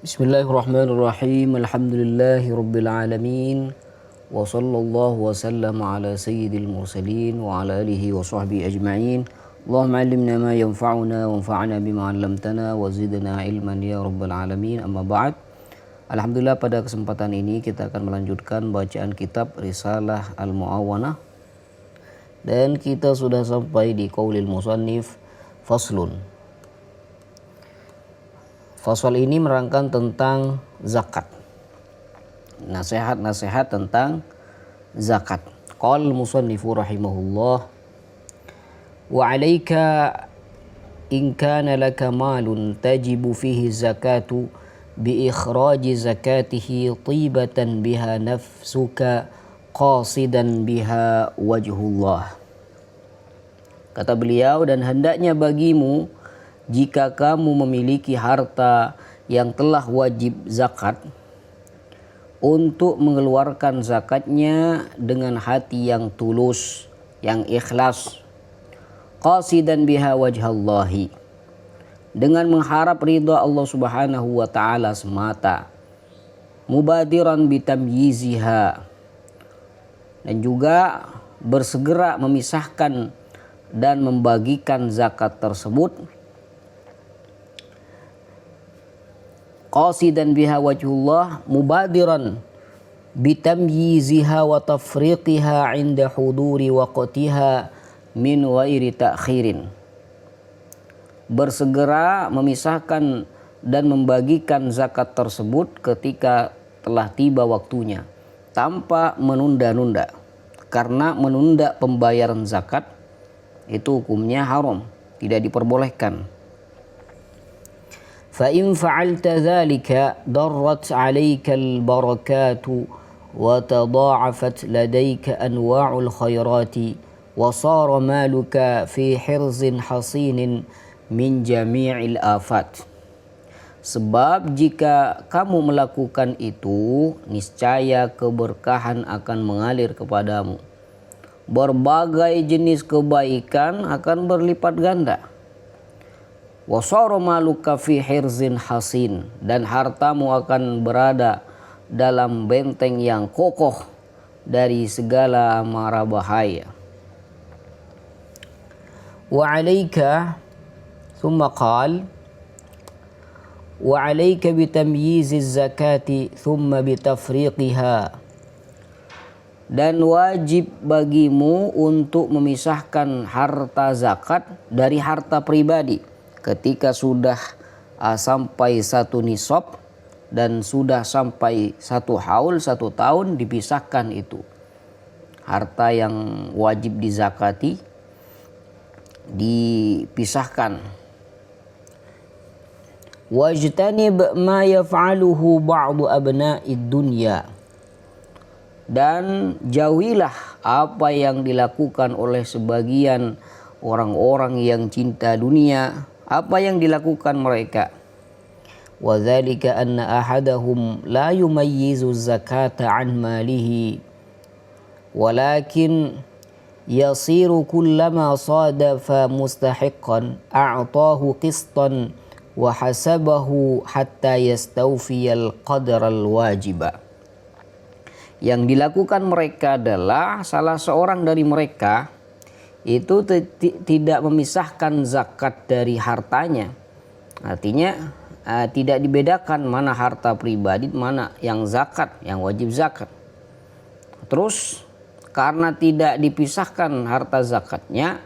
Bismillahirrahmanirrahim. Alhamdulillahirabbil alamin. Wa sallallahu wa sallam ala sayyidil mursalin wa ala alihi wa sahbihi ajma'in. Allahumma 'allimna ma yanfa'una wanfa'na bima 'allamtana wa zidna ilman ya rabbal alamin. Amma ba'd. Alhamdulillah, pada kesempatan ini kita akan melanjutkan bacaan kitab Risalah Al-Mu'awanah, dan kita sudah sampai di qaulil musannif faslun. Fasal ini menerangkan tentang zakat, nasihat-nasihat tentang zakat. Qala al-musannifu rahimahullah, wa 'alaika in kana laka malun tajibu fihi zakatu bi ikhraji zakatihi tibatan biha nafsuka qasidan biha wajhullah. Kata beliau, dan hendaknya bagimu jika kamu memiliki harta yang telah wajib zakat, untuk mengeluarkan zakatnya dengan hati yang tulus, yang ikhlas, qasidan biha wajhallahi, dengan mengharap ridha Allah Subhanahu wa taala semata, mubadiran bitamyiziha, dan juga bersegera memisahkan dan membagikan zakat tersebut, qasidan biha wajhullah, mubadiran bitamyiziha wa tafriqiha 'inda huduri waqtiha min ghairi ta'khirin, bersegera memisahkan dan membagikan zakat tersebut ketika telah tiba waktunya, tanpa menunda-nunda. Karena menunda pembayaran zakat itu hukumnya haram, tidak diperbolehkan. فَإِنْ فَعَلْتَ ذَلِكَ ضَرَّتْ عَلَيْكَ الْبَرَكَاتُ وَتَضَاعَفَتْ لَدَيْكَ أَنْوَاعُ الْخَيْرَاتِ وَصَارَ مَالُكَ فِي حِرْزٍ حَصِينٍ مِنْ جَمِيعِ الْآفَاتِ. Sebab jika kamu melakukan itu, niscaya keberkahan akan mengalir kepadamu. Berbagai jenis kebaikan akan berlipat ganda. Wasara maluka fi hirzin hasin, dan hartamu akan berada dalam benteng yang kokoh dari segala mara bahaya. Wa 'alaika, thumma qala, wa 'alaika bitamyiziz zakati thumma bitafriqiha, dan wajib bagimu untuk memisahkan harta zakat dari harta pribadi ketika sudah sampai satu nisab dan sudah sampai satu haul, 1 tahun, dipisahkan itu. Harta yang wajib dizakati dipisahkan. Wajtanib ma yaf'aluhu ba'du abna'id dunya, dan jauhilah apa yang dilakukan oleh sebagian orang-orang yang cinta dunia, apa yang dilakukan mereka. Wa dzalika anna ahadahum la yumayyizu zakata an malihi, walakin yasiru kullama sadafa mustahiqqan a'tahu qistan wa hasabahu hatta yastawfiyal qadral wajiba. Yang dilakukan mereka adalah salah seorang dari mereka itu tidak memisahkan zakat dari hartanya. Artinya tidak dibedakan mana harta pribadi, mana yang zakat, yang wajib zakat. Terus karena tidak dipisahkan harta zakatnya,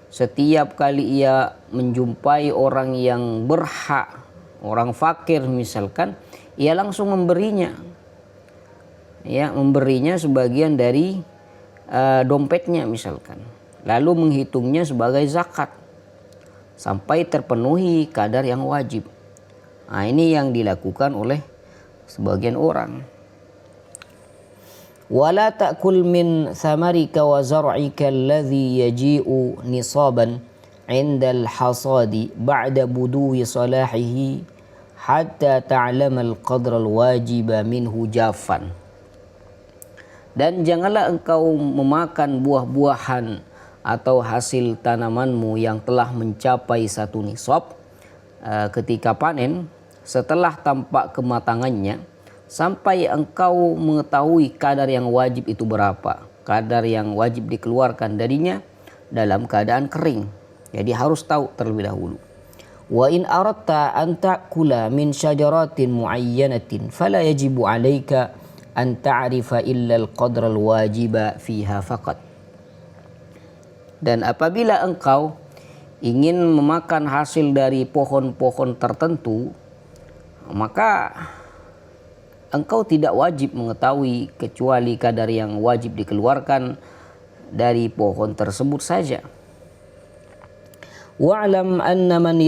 setiap kali ia menjumpai orang yang berhak, orang fakir misalkan, ia langsung memberinya. Ya, memberinya sebagian dari dompetnya misalkan, lalu menghitungnya sebagai zakat sampai terpenuhi kadar yang wajib. Nah, ini yang dilakukan oleh sebagian orang. Wala ta'kul min thamarika wa zar'ika alladhi yaji'u nisaban 'inda al-hasadi ba'da buduwi salahihi hatta ta'lama al-qadra al-wajiba minhu jaffan. Dan janganlah engkau memakan buah-buahan atau hasil tanamanmu yang telah mencapai satu nisab ketika panen, setelah tampak kematangannya, sampai engkau mengetahui kadar yang wajib itu berapa, kadar yang wajib dikeluarkan darinya dalam keadaan kering. Jadi harus tahu terlebih dahulu. Wa in aradta an ta'kula min syajaratin muayyanatin fala yajibu 'alaika an ta'rifa illa al-qadra al-wajiba fiha faqat. Dan apabila engkau ingin memakan hasil dari pohon-pohon tertentu, maka engkau tidak wajib mengetahui kecuali kadar yang wajib dikeluarkan dari pohon tersebut saja. Wa'lam anna man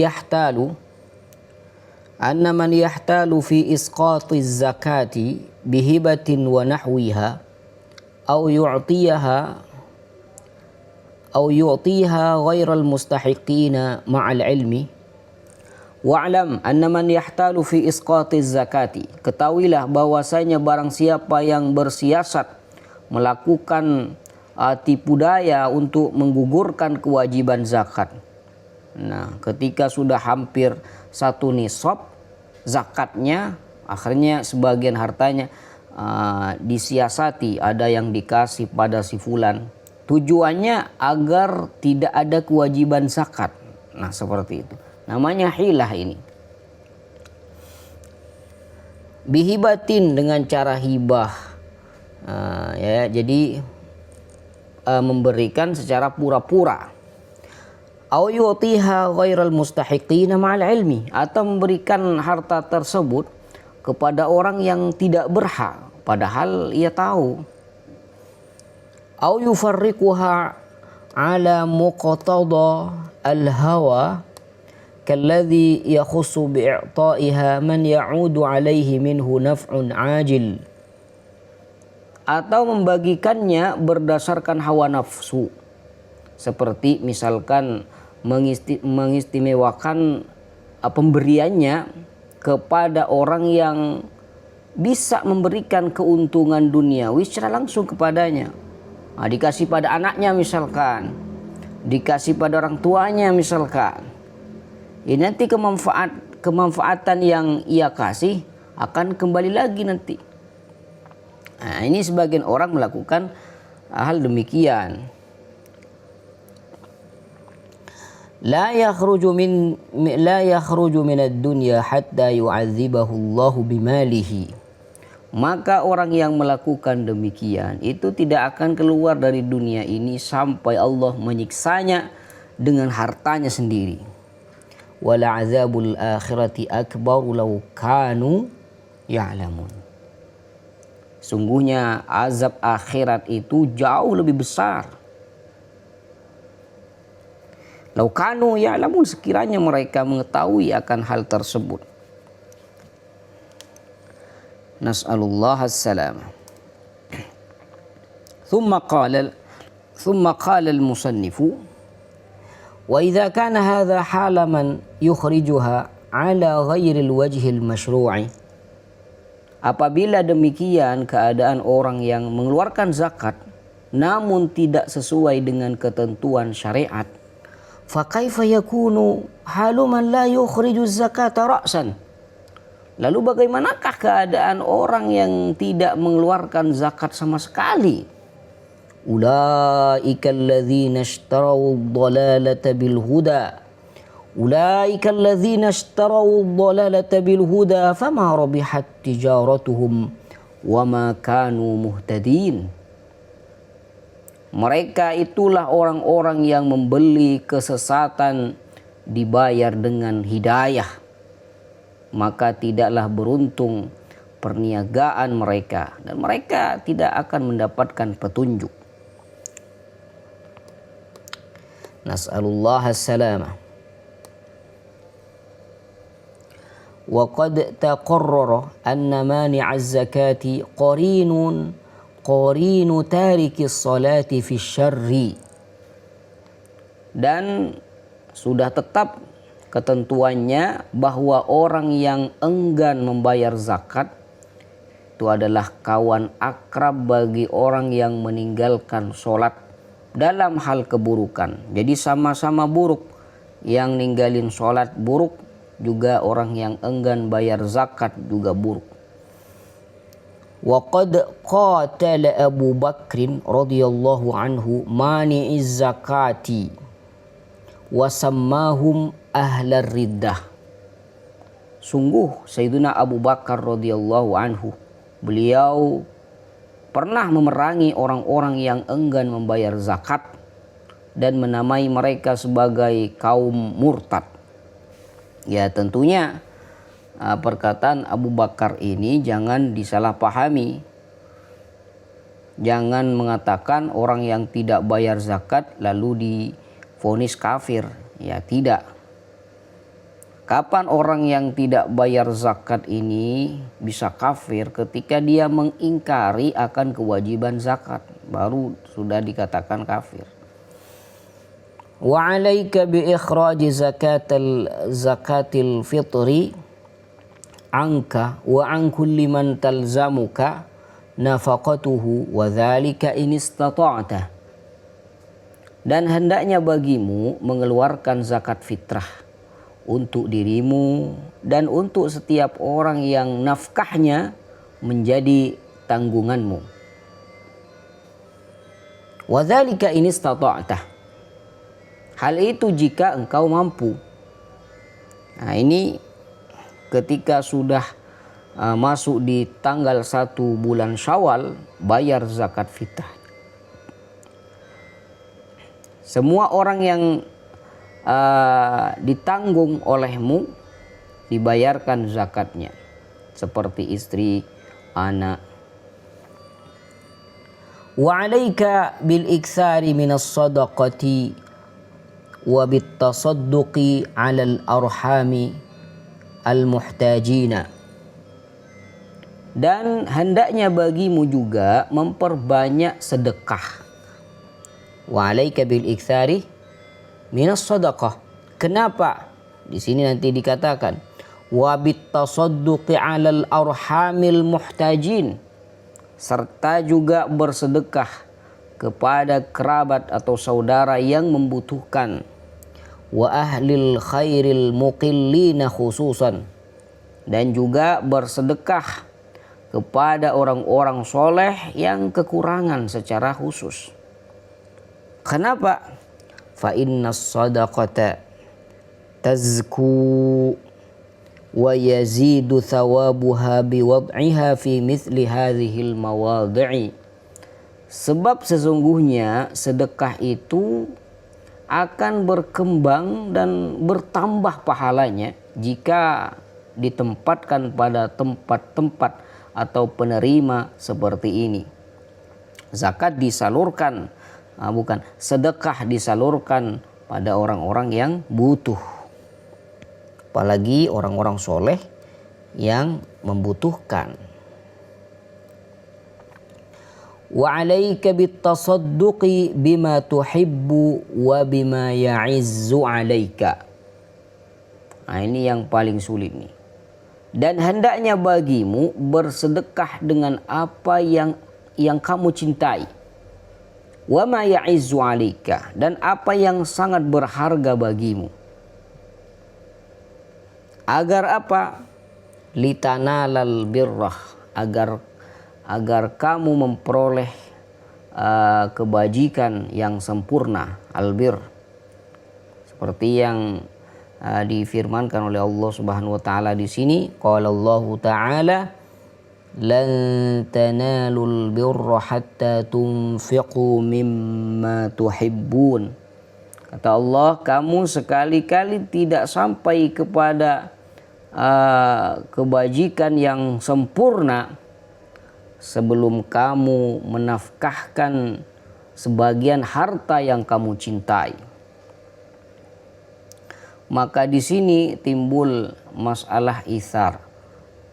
yahtalu fi isqati zakati bihibatin wa nahwiha aw yu'tiha ghairal mustahiqina ma'al ilmi. Wa'lam anna man yahtalu fi isqati zakati, ketahuilah bahwasanya barang siapa yang bersiasat melakukan tipu daya untuk menggugurkan kewajiban zakat. Nah, ketika sudah hampir satu nisab zakatnya, akhirnya sebagian hartanya disiasati, ada yang dikasih pada si fulan. Tujuannya agar tidak ada kewajiban zakat. Nah, seperti itu. Namanya hilah ini. Bihibatin, dengan cara hibah. Jadi memberikan secara pura-pura. Au yu'tiha ghairal mustahiqina ma'al ilmi, atau memberikan harta tersebut kepada orang yang tidak berhak padahal ia tahu. Au yufarriquha ala muqtada al-hawa kalladhi yakhussu bi'ta'iha man ya'udu alaihi minhu naf'un ajil, atau membagikannya berdasarkan hawa nafsu, seperti misalkan mengistimewakan pemberiannya kepada orang yang bisa memberikan keuntungan duniawi secara langsung kepadanya. Dikasih pada anaknya misalkan, dikasih pada orang tuanya misalkan. Ini nanti kemanfaatan yang ia kasih akan kembali lagi nanti. Nah, ini sebagian orang melakukan hal demikian. La yakhruju min ad-dunya hatta yu'adzibahu Allah bimalihi. Maka orang yang melakukan demikian itu tidak akan keluar dari dunia ini sampai Allah menyiksanya dengan hartanya sendiri. Wala azabul akhirati akbaru law kanu ya'lamun. Sungguhnya azab akhirat itu jauh lebih besar. Laukanu ya'lamun, sekiranya mereka mengetahui akan hal tersebut. Nas'alullah as-salamah. Thumma qala al-musannifu wa idza kana hadha hala man yukhrijuha ala ghairi al-wajhi al-mashru'i. Apabila demikian keadaan orang yang mengeluarkan zakat namun tidak sesuai dengan ketentuan syariat, fakaifa yakunu halu man la yukhriju zakata ra'san. Lalu bagaimanakah keadaan orang yang tidak mengeluarkan zakat sama sekali? Ulaika alladzina ishtaraw ad-dalalata bil huda. Ulaika alladzina ishtaraw ad-dalalata bil huda fama rabihat tijaratuhum wama kanu muhtadin. Mereka itulah orang-orang yang membeli kesesatan dibayar dengan hidayah, maka tidaklah beruntung perniagaan mereka dan mereka tidak akan mendapatkan petunjuk. Nas'alullah as-salamah. Wa qad taqarrara anna mani'a az-zakati qarinu tariki salati fi syarri. Dan sudah tetap ketentuannya bahwa orang yang enggan membayar zakat itu adalah kawan akrab bagi orang yang meninggalkan sholat dalam hal keburukan. Jadi sama-sama buruk. Yang ninggalin sholat buruk juga orang yang enggan bayar zakat juga buruk. Wa qad qatala Abu Bakrin radhiyallahu anhu mani'iz zakati wa sammahum ahlar riddah. Sungguh Sayyidina Abu Bakar radhiyallahu anhu, beliau pernah memerangi orang-orang yang enggan membayar zakat dan menamai mereka sebagai kaum murtad. Ya, tentunya perkataan Abu Bakar ini jangan disalahpahami. Jangan mengatakan orang yang tidak bayar zakat lalu divonis kafir. Ya, tidak. Kapan orang yang tidak bayar zakat ini bisa kafir? Ketika dia mengingkari akan kewajiban zakat, baru sudah dikatakan kafir. Wa 'alaika bi ikhraji zakatil fitri anka wa an kulli man talzamuka nafaqatuhu wa dzalika in istata'ta. Dan hendaknya bagimu mengeluarkan zakat fitrah untuk dirimu dan untuk setiap orang yang nafkahnya menjadi tanggunganmu. Wa dzalika in istata'ta. Hal itu jika engkau mampu. Nah, ini ketika sudah masuk di tanggal 1 bulan Syawal, bayar zakat fitrah. Semua orang yang ditanggung olehmu dibayarkan zakatnya, seperti istri, anak. Wa 'alaika bil iktsari minas shadaqati wa bit tasadduqi 'alal arhami al muhtajina. Dan hendaknya bagimu juga memperbanyak sedekah. Wa 'alaika bil iktsari minas shadaqah. Kenapa? Di sini nanti dikatakan wa bit tasadduqi 'alal arhamil muhtajin, serta juga bersedekah kepada kerabat atau saudara yang membutuhkan. Wa ahlil khairil muqillina khususan, dan juga bersedekah kepada orang-orang soleh yang kekurangan secara khusus. Kenapa? Fa innas sadaqata tazku wa yazidu thawabuha biwad'iha fi mithli hadhil mawadhi'i. Sebab sesungguhnya sedekah itu akan berkembang dan bertambah pahalanya jika ditempatkan pada tempat-tempat atau penerima seperti ini. Zakat disalurkan, sedekah disalurkan pada orang-orang yang butuh. Apalagi orang-orang soleh yang membutuhkan. Wa 'alaika bit tasadduqi bima tuhibbu wa bima ya'izzu 'alaika. Nah, ini yang paling sulit nih. Dan hendaknya bagimu bersedekah dengan apa yang kamu cintai. Wa ma ya'izzu 'alaika, dan apa yang sangat berharga bagimu. Agar apa? Litanalal birrah, agar kamu memperoleh kebajikan yang sempurna, albir, seperti yang difirmankan oleh Allah Subhanahu wa taala di sini. Qala Allah taala, lan tanalul birra hatta tunfiqu mimma tuhibbun. Kata Allah, kamu sekali-kali tidak sampai kepada kebajikan yang sempurna sebelum kamu menafkahkan sebagian harta yang kamu cintai. Maka di sini timbul masalah itsar,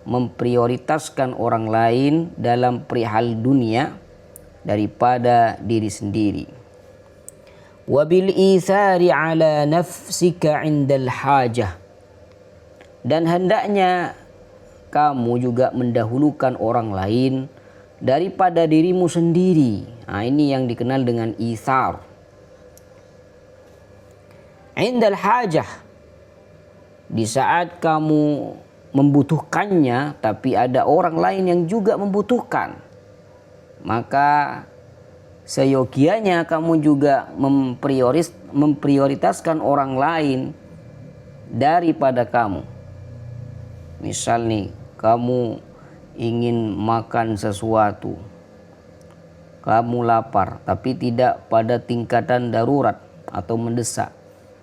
memprioritaskan orang lain dalam perihal dunia daripada diri sendiri. Wa bil itsari ala nafsika 'indal hajah, dan hendaknya kamu juga mendahulukan orang lain daripada dirimu sendiri. Nah, ini yang dikenal dengan itsar. 'Indal hajah, Di saat kamu membutuhkannya, tapi ada orang lain yang juga membutuhkan, maka seyogianya kamu juga memprioritaskan orang lain daripada kamu. Misal nih, kamu ingin makan sesuatu, kamu lapar, tapi tidak pada tingkatan darurat atau mendesak,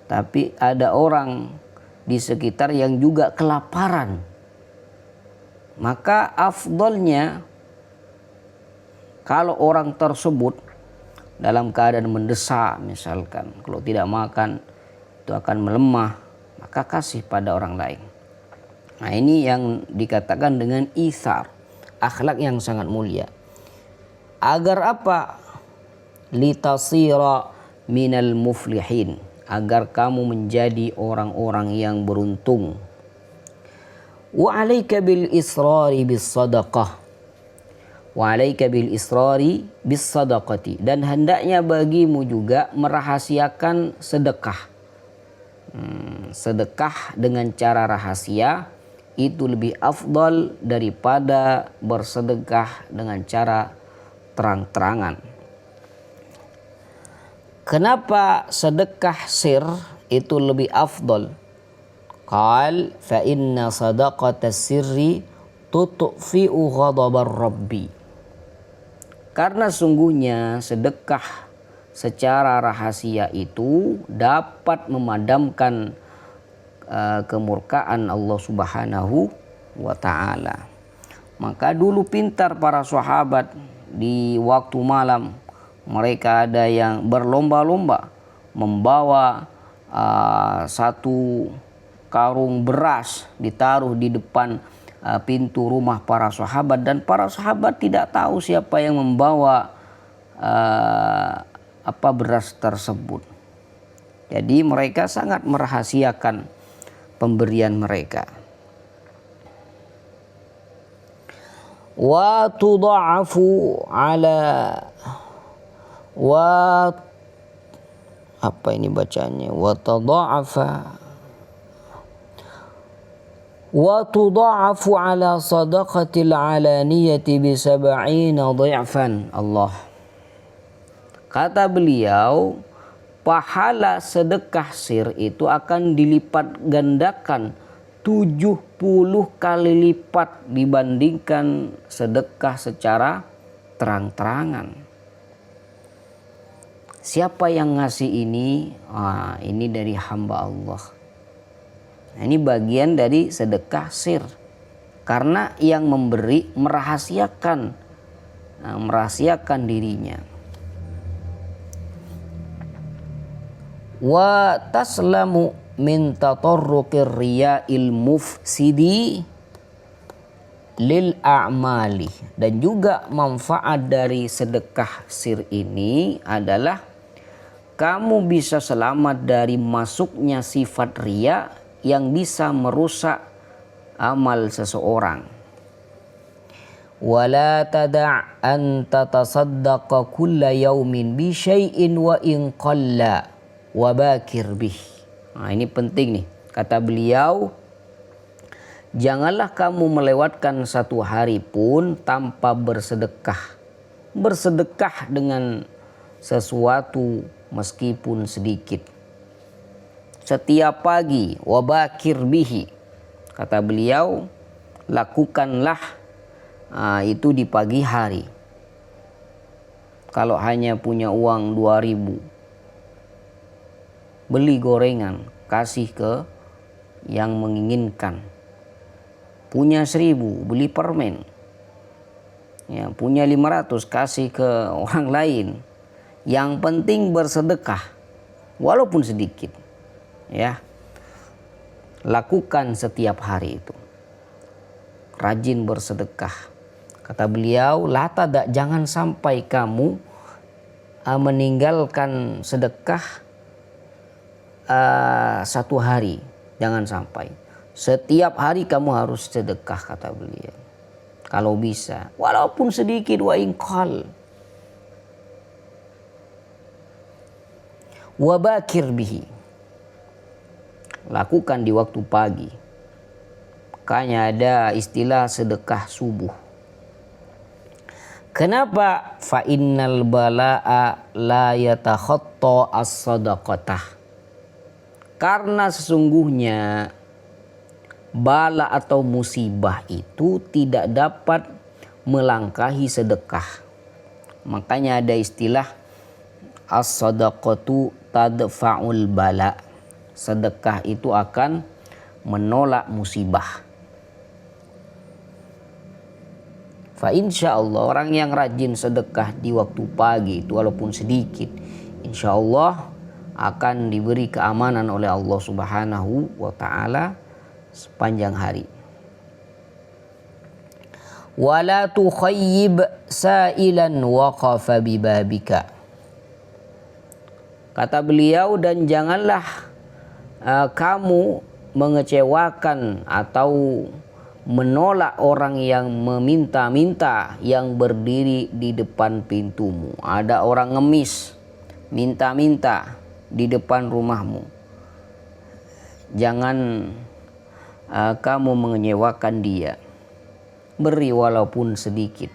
tapi ada orang di sekitar yang juga kelaparan, maka afdolnya kalau orang tersebut dalam keadaan mendesak, misalkan kalau tidak makan itu akan melemah, maka kasih pada orang lain. Nah, ini yang dikatakan dengan itsar, akhlak yang sangat mulia. Agar apa? Litasira minal muflihin, agar kamu menjadi orang-orang yang beruntung. Wa 'alaika bil israri bis sadaqah. Wa 'alaika bil israri bis sadaqati, dan hendaknya bagimu juga merahasiakan sedekah. Sedekah dengan cara rahasia itu lebih afdal daripada bersedekah dengan cara terang-terangan. Kenapa sedekah sir itu lebih afdal? Qal fa inna sadaqatas sirri tutfi'u ghadabar rabbi. Karena sungguhnya sedekah secara rahasia itu dapat memadamkan kemurkaan Allah Subhanahu wa ta'ala. Maka dulu pintar para sahabat di waktu malam, mereka ada yang berlomba-lomba membawa satu karung beras ditaruh di depan pintu rumah para sahabat, dan para sahabat tidak tahu siapa yang membawa beras tersebut. Jadi mereka sangat merahasiakan pemberian mereka. Wa tudha'afu ala wa apa ini bacanya? Wa tudha'afu ala sadaqatil alaniyati bi 70 dha'fan. Allah. Kata beliau, pahala sedekah sir itu akan dilipat gandakan 70 kali lipat dibandingkan sedekah secara terang-terangan. Siapa yang ngasih ini? Ini dari hamba Allah. Nah, ini bagian dari sedekah sir. Karena yang memberi merahasiakan dirinya. Wa taslamu min tatarruqir riya'il mufsidi lil a'mali, dan juga manfaat dari sedekah sir ini adalah kamu bisa selamat dari masuknya sifat riya yang bisa merusak amal seseorang. Wala tada' an tatasaddaqa kulla yaumin bi syai'in wa in qalla wa bakir bih. Nah, ini penting nih. Kata beliau, janganlah kamu melewatkan satu hari pun tanpa bersedekah. Bersedekah dengan sesuatu meskipun sedikit. Setiap pagi, wabakir bihi. Kata beliau, lakukanlah itu di pagi hari. Kalau hanya punya uang 2.000, beli gorengan, kasih ke yang menginginkan. Punya 1.000, beli permen. Ya, punya 500, kasih ke orang lain. Yang penting bersedekah, walaupun sedikit. Ya, lakukan setiap hari itu. Rajin bersedekah. Kata beliau, jangan sampai kamu meninggalkan sedekah satu hari, jangan sampai. Setiap hari kamu harus sedekah, kata beliau. Kalau bisa, walaupun sedikit, wa inqal. Wa bakir bihi. lakukan di waktu pagi. Makanya ada istilah sedekah subuh. Kenapa? Fa innal bala'a la yatakhatta as-sadaqatah. Karena sesungguhnya bala atau musibah itu tidak dapat melangkahi sedekah. Makanya ada istilah as-sadaqatu tadfa'ul bala. Sedekah itu akan menolak musibah. Fa insyaallah orang yang rajin sedekah di waktu pagi itu walaupun sedikit, insyaallah akan diberi keamanan oleh Allah Subhanahu wa taala sepanjang hari. Wala tukhayyib sa'ilan waqafa bibabika. Kata beliau, dan janganlah kamu mengecewakan atau menolak orang yang meminta-minta yang berdiri di depan pintumu. Ada orang ngemis, minta-minta di depan rumahmu. Jangan kamu mengecewakan dia. Beri walaupun sedikit.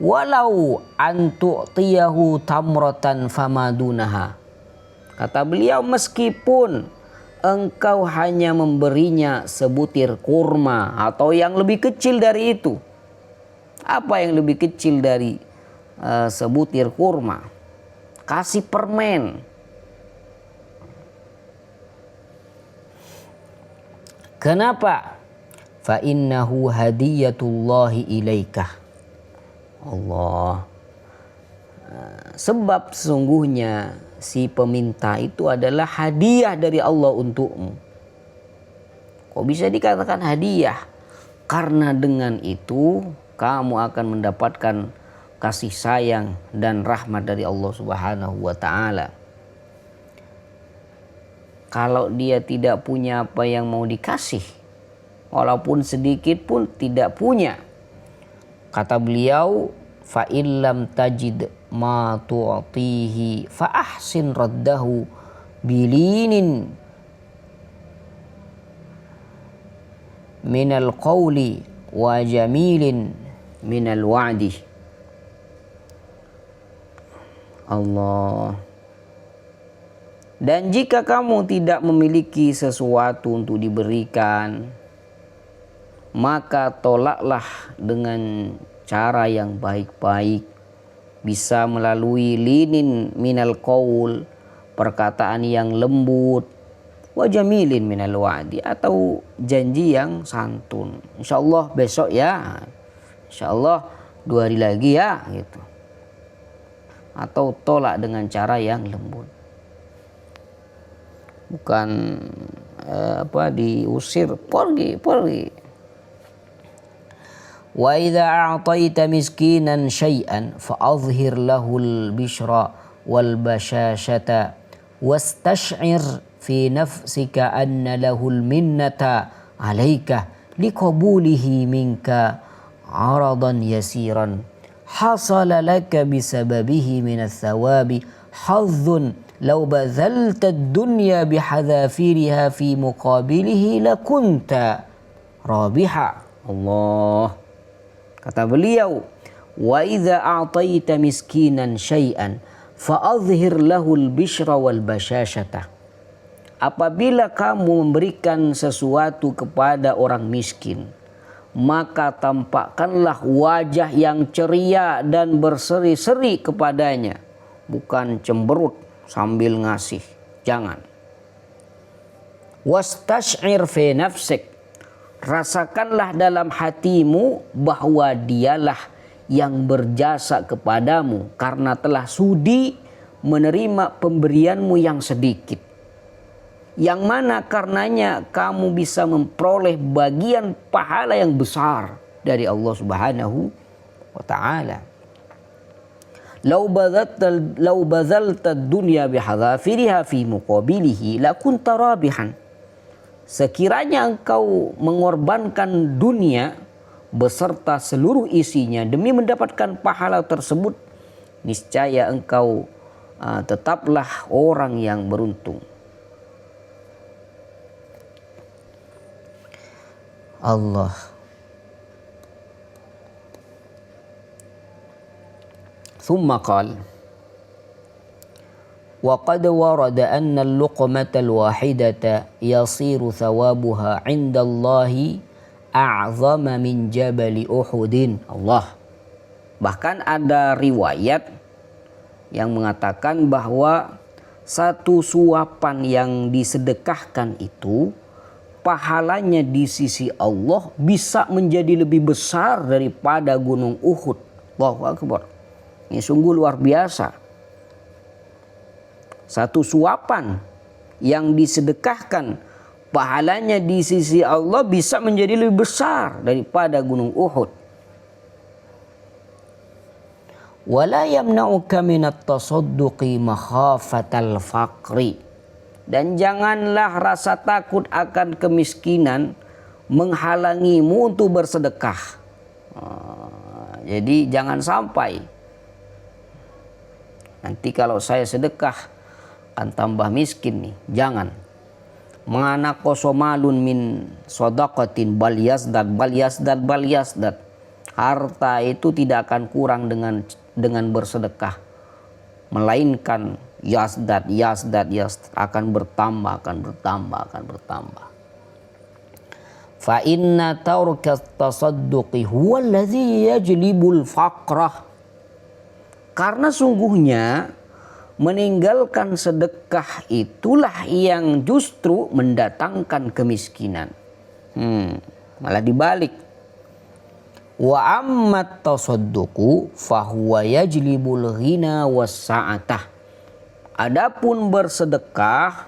Walau antu'tiyahu tamratan famadunaha. Kata beliau, meskipun engkau hanya memberinya sebutir kurma atau yang lebih kecil dari itu. Apa yang lebih kecil dari sebutir kurma? Kasih permen. Kenapa? Fa innahu hadiyatullahi ilaika. Allah. Sebab sesungguhnya si peminta itu adalah hadiah dari Allah untukmu. Kok bisa dikatakan hadiah? Karena dengan itu kamu akan mendapatkan kasih sayang dan rahmat dari Allah Subhanahu wa taala. Kalau dia tidak punya apa yang mau dikasih, walaupun sedikit pun tidak punya. Kata beliau, fa illam tajid ma tu'tihi fa ahsin raddahu bilinin minal qawli wa jamilin minal wa'di. Allah. Dan jika kamu tidak memiliki sesuatu untuk diberikan, maka tolaklah dengan cara yang baik-baik. Bisa melalui linin minal qaul, perkataan yang lembut, wa jamilin minal wa'di, atau janji yang santun. Insyaallah besok ya, insyaallah 2 hari lagi ya, gitu. Atau tolak dengan cara yang lembut. Bukan diusir, pergi. Wa idza a'taita miskinan syai'an fa'adhhir lahul bishra wal bashashata wastash'ir fi nafsika anna lahul minnata 'alaika liqabulihi minka 'aradan yasiran hasala laka bisababihi minats thawabi hazzun law badhalta ad-dunya bihadhafiriha fi muqabilihi lakunta rabiha. Allah. Kata beliau, wa idza a'taita miskinan syai'an fa'adhhir lahul bishra wal bashashata. Apabila kamu memberikan sesuatu kepada orang miskin, maka tampakkanlah wajah yang ceria dan berseri-seri kepadanya, bukan cemberut sambil ngasih. Jangan. Wastash'ir fi nafsik. Rasakanlah dalam hatimu bahwa dialah yang berjasa kepadamu karena telah sudi menerima pemberianmu yang sedikit, yang mana karenanya kamu bisa memperoleh bagian pahala yang besar dari Allah Subhanahu wa taala. Lau badzalta dunya bihadzafiriha fi muqabilihi lakunta rabihan. Sekiranya engkau mengorbankan dunia beserta seluruh isinya demi mendapatkan pahala tersebut, niscaya engkau tetaplah orang yang beruntung. Allah. Thumma qala wa qad warada anna al-luqmata al-wahidata yasiru thawabuha 'inda Allahi a'zama min jabali Uhudin. Allah. Bahkan ada riwayat yang mengatakan bahwa satu suapan yang disedekahkan itu pahalanya di sisi Allah bisa menjadi lebih besar daripada gunung Uhud. Allahu Akbar. Ini sungguh luar biasa. Satu suapan yang disedekahkan pahalanya di sisi Allah bisa menjadi lebih besar daripada gunung Uhud. Wala yamna'uka minat tasadduqi makhafatal faqri. Dan janganlah rasa takut akan kemiskinan menghalangimu untuk bersedekah. Jadi jangan sampai nanti kalau saya sedekah akan tambah miskin nih. Jangan. Mangana kosomalun min sodaqatin bal yazdad. Harta itu tidak akan kurang dengan bersedekah, melainkan yazdad akan bertambah. Fa inna tarka tasadduqi huwa allazi yajlibul faqrah. Karena sungguhnya meninggalkan sedekah itulah yang justru mendatangkan kemiskinan. Malah dibalik. Wa ammat tasadduqu fahuwa yajlibul ghina was-sa'atah. Adapun bersedekah,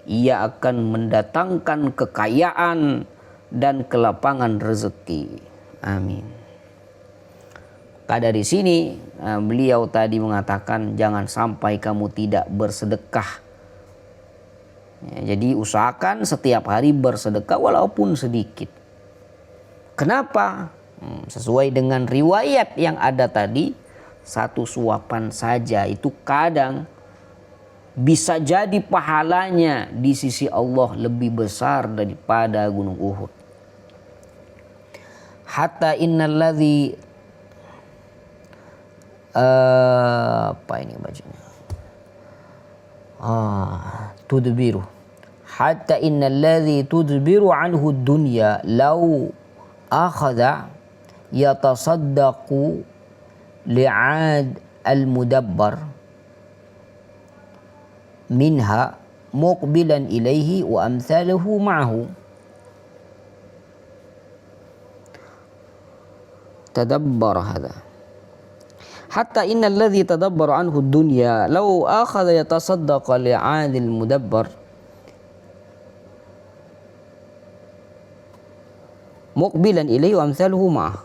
ia akan mendatangkan kekayaan dan kelapangan rezeki. Amin. Maka dari sini beliau tadi mengatakan jangan sampai kamu tidak bersedekah. Jadi usahakan setiap hari bersedekah walaupun sedikit. Kenapa? Sesuai dengan riwayat yang ada tadi, satu suapan saja itu kadang bisa jadi pahalanya di sisi Allah lebih besar daripada gunung Uhud. Hatta innalladzi apa ini bacanya? Tudbiru. Hatta innalladzi tudbiru anhu dunya law akhadha yatasaddaqu li'ad al-mudabbar minha muqbilan ilaihi wa amthaluhu ma'ahu. Tadabbar hadha. Hatta innal ladzi tadabbaru anhu ad-dunya law akhadha yatasaddaqa li'adil mudabbar muqbilan ilaihi wa amthaluhu ma'ah.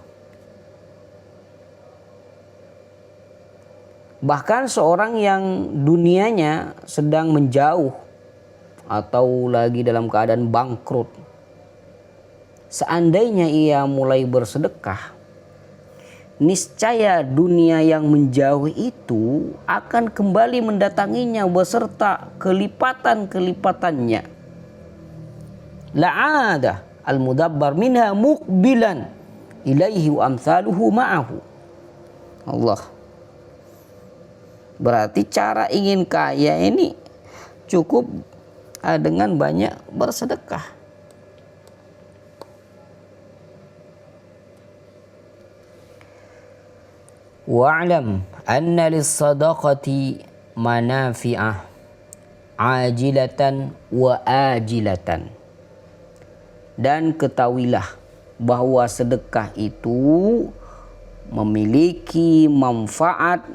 Bahkan seorang yang dunianya sedang menjauh atau lagi dalam keadaan bangkrut, seandainya ia mulai bersedekah, niscaya dunia yang menjauh itu akan kembali mendatanginya beserta kelipatan-kelipatannya. La'ada al-mudabbar minha muqbilan ilaihi wa amthaluhu ma'ahu. Allah. Berarti cara ingin kaya ini cukup dengan banyak bersedekah. Wa'lam anna lis-sadaqati manafi'ah ajilatan wa ajilatan. Dan ketahuilah bahwa sedekah itu memiliki manfaat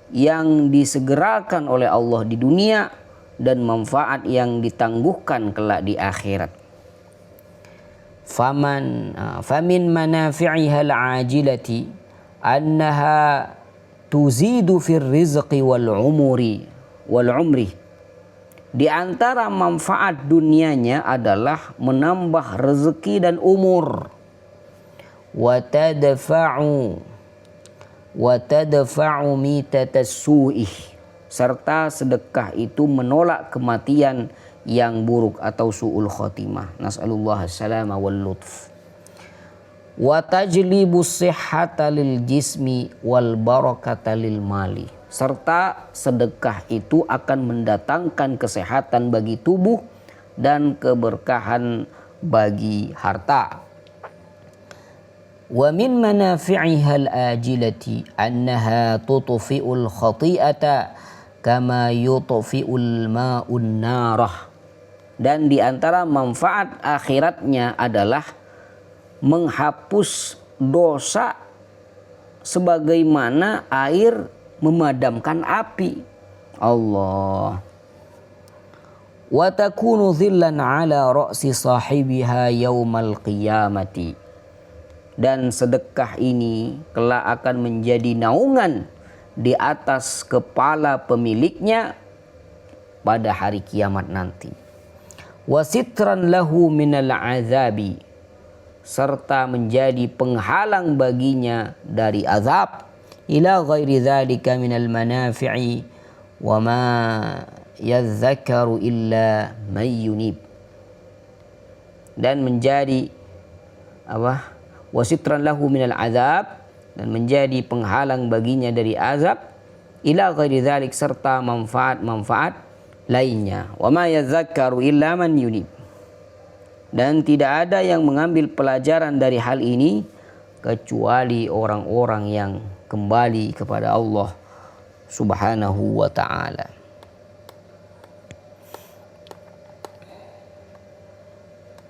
yang disegerakan oleh Allah di dunia dan manfaat yang ditangguhkan kelak di akhirat. Famin manafi'iha al-ajilati annaha tuzidu fir rizqi wal umri. Di antara manfaat dunianya adalah menambah rezeki dan umur. Wa tadfa'u mitatas su'ih. Serta sedekah itu menolak kematian yang buruk atau su'ul khotimah. Nas'alullah as-salama wal lutf. wa tajlibus sihhata lil jismi wal barakata lil mali, serta sedekah itu akan mendatangkan kesehatan bagi tubuh dan keberkahan bagi harta. Wa min manafi'iha al-ajilati annaha tutfi'ul khati'ata kama yutfi'ul ma'un narah. Dan di antara manfaat akhiratnya adalah menghapus dosa sebagaimana air memadamkan api. Allah. Wa takunu dhillan ala ra'si sahibiha yaumal qiyamati. Dan sedekah ini kelak akan menjadi naungan di atas kepala pemiliknya pada hari kiamat nanti. Wa sitran lahu minal azabi, serta menjadi penghalang baginya dari azab. Ila ghairi dzalika minal manafi'i wa ma yadhakkaru illa may yunib. Dan menjadi apa? Wasitran lahu minal azab, dan menjadi penghalang baginya dari azab. Ila ghairi dzalik, serta manfaat-manfaat lainnya. Wa ma yadhakkaru illa man yunib. Dan tidak ada yang mengambil pelajaran dari hal ini kecuali orang-orang yang kembali kepada Allah Subhanahu wa ta'ala.